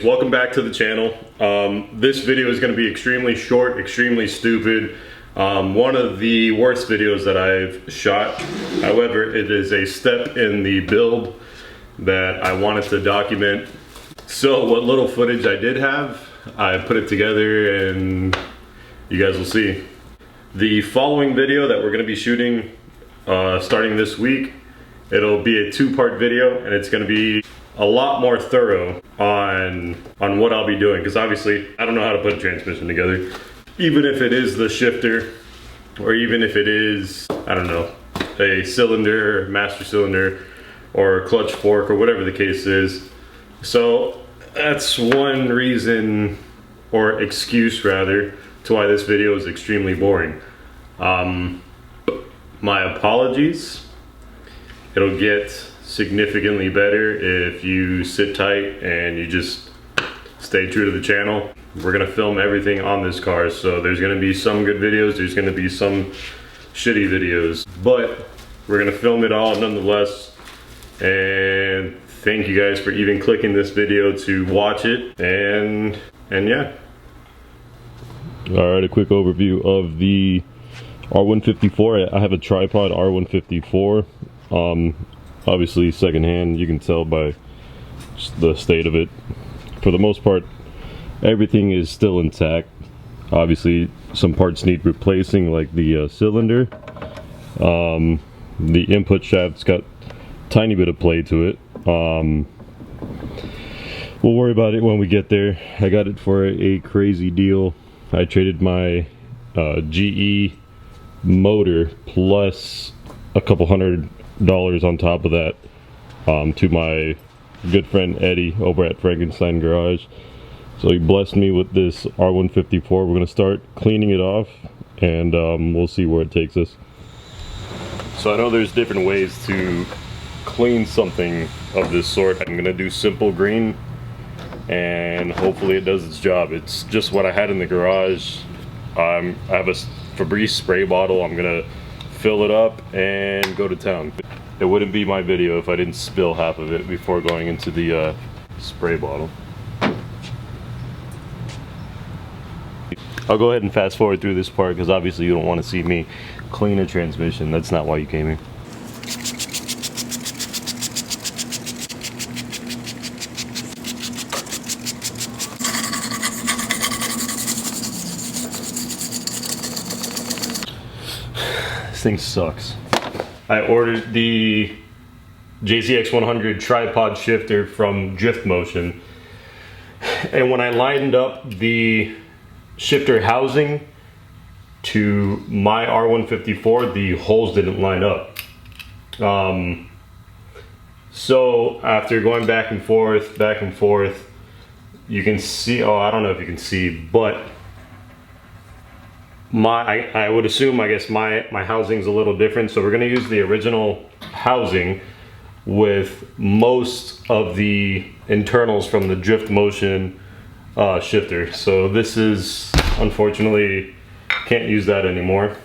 Welcome back to the channel. This video is going to be extremely short, extremely stupid. One of the worst videos that I've shot. However, it is a step in the build that I wanted to document. So what little footage I did have, I put it together and you guys will see. The following video that we're going to be shooting starting this week, it'll be a two-part video, and it's going to be a lot more thorough on what I'll be doing, because obviously I don't know how to put a transmission together. Even if it is the shifter, or even if it is, I don't know, a cylinder, master cylinder, or clutch fork, or whatever the case is. So that's one reason, or excuse rather, to why this video is extremely boring. My apologies. It'll get significantly better if you sit tight and you just stay true to the channel. We're gonna film everything on this car, so there's gonna be some good videos, there's gonna be some shitty videos, but we're gonna film it all nonetheless. And thank you guys for even clicking this video to watch it, and yeah. Alright, a quick overview of the R154. I have a tripod R154. Obviously secondhand, you can tell by just the state of it. For the most part, everything is still intact. Obviously some parts need replacing, like the cylinder. The input shaft's got a tiny bit of play to it. We'll worry about it when we get there. I got it for a crazy deal. I traded my GE motor plus a couple $100 on top of that to my good friend Eddie over at Frankenstein Garage. So he blessed me with this R154. We're going to start cleaning it off, and we'll see where it takes us. So I know there's different ways to clean something of this sort. I'm going to do simple green, and hopefully it does its job. It's just what I had in the garage. I have a Febreze spray bottle. I'm gonna fill it up and go to town. It wouldn't be my video if I didn't spill half of it before going into the spray bottle. I'll go ahead and fast forward through this part, because obviously you don't want to see me clean a transmission. That's not why you came here. Thing sucks. I ordered the GS300 tripod shifter from Drift Motion, and when I lined up the shifter housing to my R154, the holes didn't line up. So after going back and forth, you can see, oh, I don't know if you can see, but I would assume, I guess my housing's a little different, so we're going to use the original housing with most of the internals from the Drift Motion shifter. So this is, unfortunately, can't use that anymore.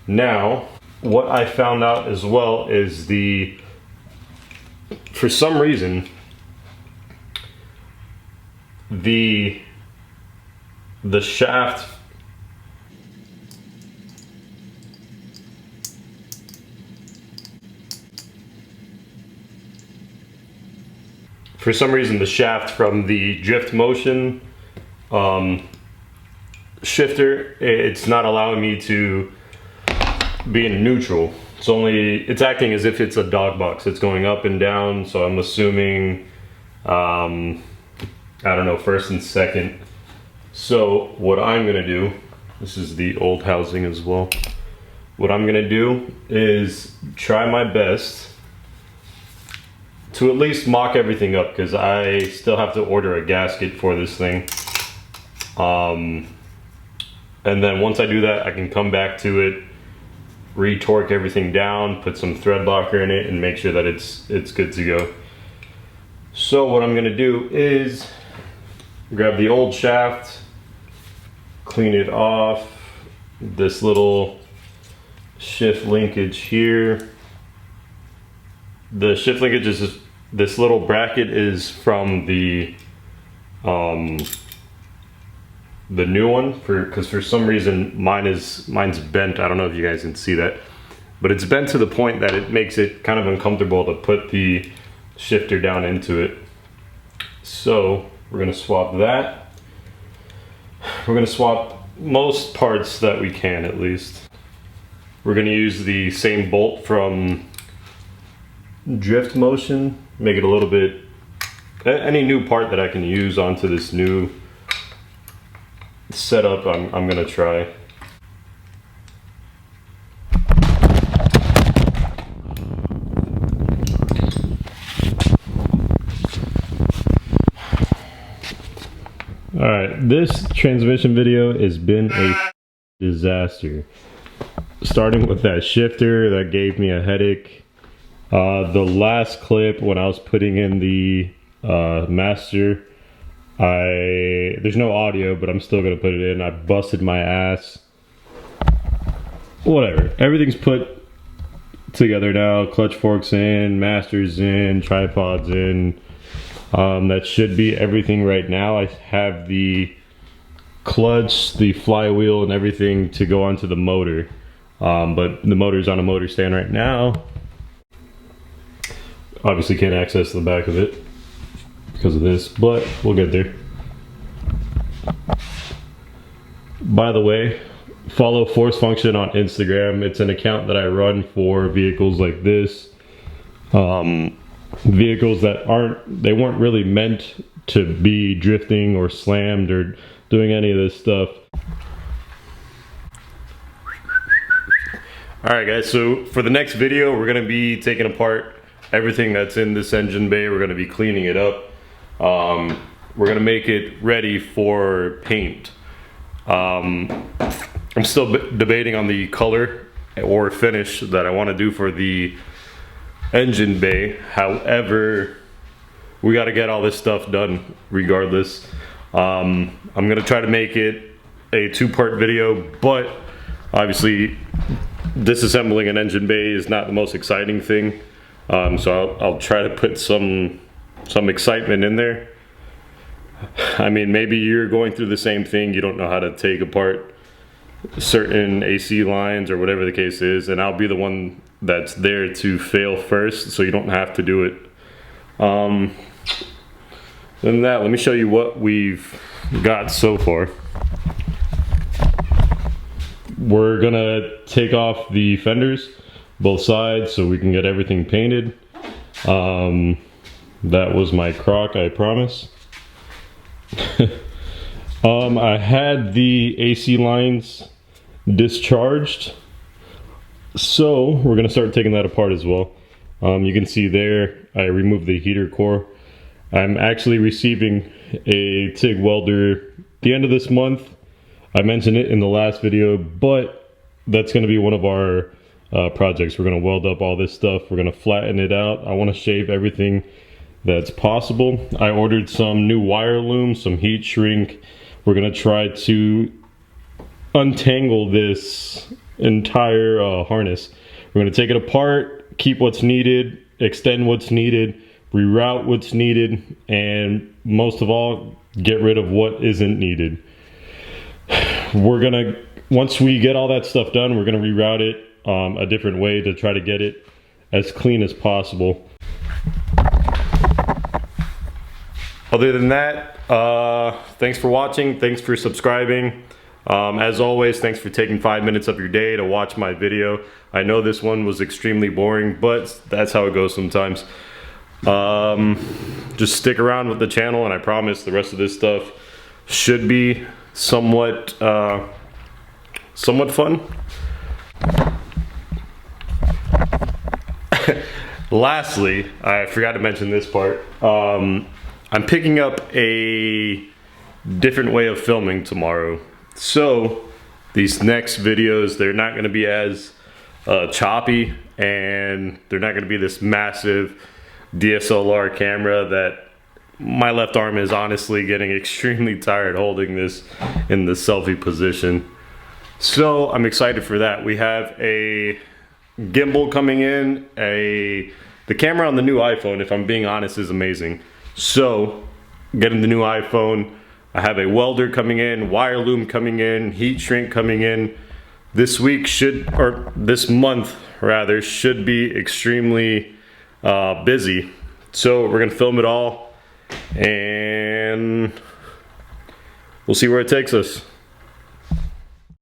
Now, what I found out as well is for some reason, the shaft, for some reason the shaft from the Drift Motion shifter, it's not allowing me to be in neutral. It's acting as if it's a dog box. It's going up and down, so I'm assuming, I don't know, first and second. So what I'm gonna do, this is the old housing as well. What I'm gonna do is try my best to at least mock everything up, because I still have to order a gasket for this thing. And then once I do that, I can come back to it, re-torque everything down, put some thread locker in it, and make sure that it's good to go. So what I'm gonna do is grab the old shaft, clean it off, this little shift linkage here. The shift linkage is this little bracket is from the the new one, because for some reason mine's bent. I don't know if you guys can see that, but it's bent to the point that it makes it kind of uncomfortable to put the shifter down into it. So we're gonna swap that. We're gonna swap most parts that we can, at least. We're gonna use the same bolt from Drift Motion, make it a little bit, any new part that I can use onto this new setup, I'm gonna try. Alright, this transmission video has been a disaster. Starting with that shifter, that gave me a headache. The last clip when I was putting in the master, there's no audio, but I'm still gonna put it in. I busted my ass. Whatever, everything's put together now. Clutch forks in, masters in, tripods in. That should be everything right now. I have the clutch, the flywheel, and everything to go onto the motor. But the motor's on a motor stand right now. Obviously can't access the back of it because of this, but we'll get there. By the way, follow Force Function on Instagram. It's an account that I run for vehicles like this. Vehicles that weren't really meant to be drifting or slammed or doing any of this stuff. Alright guys, so for the next video we're going to be taking apart everything that's in this engine bay. We're going to be cleaning it up. We're going to make it ready for paint. I'm still debating on the color or finish that I want to do for the engine bay. However, we got to get all this stuff done regardless. I'm going to try to make it a two-part video, but obviously disassembling an engine bay is not the most exciting thing. So I'll try to put some excitement in there. I mean, maybe you're going through the same thing. You don't know how to take apart certain AC lines or whatever the case is, and I'll be the one that's there to fail first, so you don't have to do it. Other than that, let me show you what we've got so far. We're gonna take off the fenders, both sides, so we can get everything painted. That was my crock, I promise. I had the AC lines discharged, so we're gonna start taking that apart as well. You can see there I removed the heater core. I'm actually receiving a TIG welder at the end of this month. I mentioned it in the last video, but that's going to be one of our projects. We're going to weld up all this stuff. We're going to flatten it out. I want to shave everything that's possible. I ordered some new wire loom, some heat shrink. We're going to try to untangle this entire harness. We're going to take it apart, keep what's needed, extend what's needed, reroute what's needed, and most of all, get rid of what isn't needed. We're gonna, once we get all that stuff done, we're gonna reroute it a different way to try to get it as clean as possible. Other than that, thanks for watching, thanks for subscribing. As always, thanks for taking 5 minutes of your day to watch my video. I know this one was extremely boring, but that's how it goes sometimes. Just stick around with the channel, and I promise the rest of this stuff should be somewhat fun. Lastly, I forgot to mention this part. I'm picking up a different way of filming tomorrow. So these next videos, they're not going to be as choppy, and they're not going to be this massive DSLR camera that my left arm is honestly getting extremely tired holding this in the selfie position. So I'm excited for that. We have a gimbal coming in. The camera on the new iPhone, if I'm being honest, is amazing. So getting the new iPhone. I have a welder coming in, wire loom coming in, heat shrink coming in. This week or this month rather, should be extremely busy. So we're gonna film it all and we'll see where it takes us.